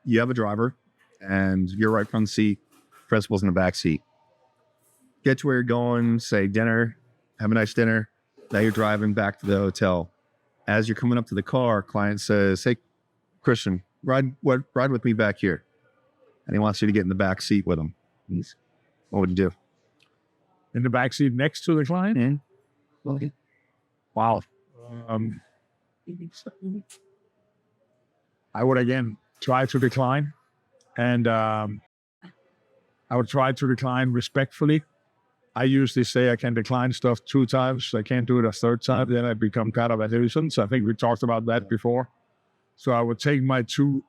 you have a driver and you're right front seat, principal's in the back seat. Get to where you're going, say dinner, have a nice dinner. Now you're driving back to the hotel. As you're coming up to the car, client says, hey, Christian, ride with me back here. And he wants you to get in the back seat with him. What would you do? In the back seat next to the client? Mm-hmm. Okay. Wow. I would again try to decline, and I would try to decline respectfully. I usually say I can decline stuff 2 times. I can't do it a 3rd time. Then I become kind of a nuisance. I think we talked about that before. So I would take my 2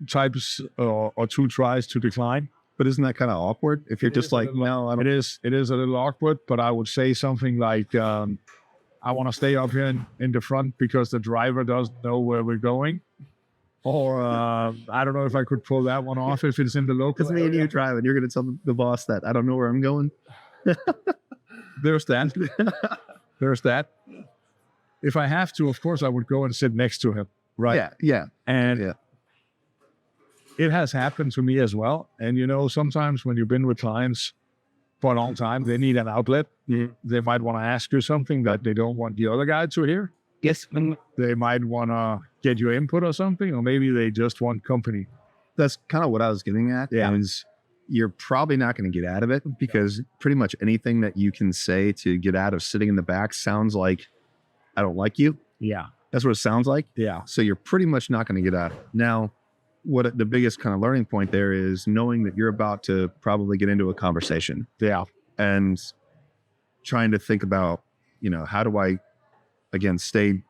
types or 2 tries to decline. But isn't that kind of awkward? If you're just like, no, I don't. It is a little awkward, but I would say something like, I want to stay up here in the front because the driver doesn't know where we're going. Or I don't know if I could pull that one off if it's in the local. Because me and you driving, you're going to tell the boss that I don't know where I'm going. There's that. There's that. If I have to, of course, I would go and sit next to him. Right. Yeah. And it has happened to me as well. And, sometimes when you've been with clients for a long time, they need an outlet. Mm-hmm. They might want to ask you something that they don't want the other guy to hear. Yes. They might want to get your input or something, or maybe they just want company. That's kind of what I was getting at. Yeah. Is you're probably not going to get out of it because pretty much anything that you can say to get out of sitting in the back sounds like, I don't like you. Yeah. That's what it sounds like. Yeah. So you're pretty much not going to get out of it. Now, what the biggest kind of learning point there is knowing that you're about to probably get into a conversation. Yeah. And trying to think about, how do I, again, stay,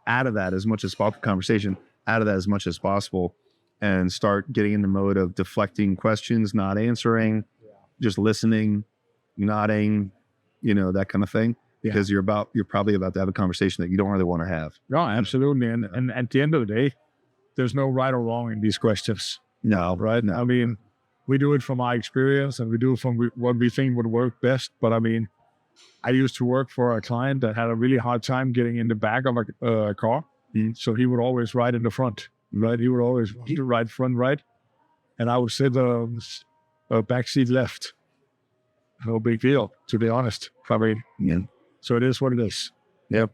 out of that as much as possible, conversation, out of that as much as possible, and start getting in the mode of deflecting questions, not answering, just listening, nodding, that kind of thing. Because you're probably about to have a conversation that you don't really want to have. No, absolutely. And at the end of the day, there's no right or wrong in these questions. No. Right? No. I mean, we do it from our experience and we do it from what we think would work best. But I mean, I used to work for a client that had a really hard time getting in the back of a car. Mm-hmm. So he would always ride in the front, right? He would always ride front right. And I would sit back seat left. No big deal, to be honest. I mean, yeah. So it is what it is. Yep.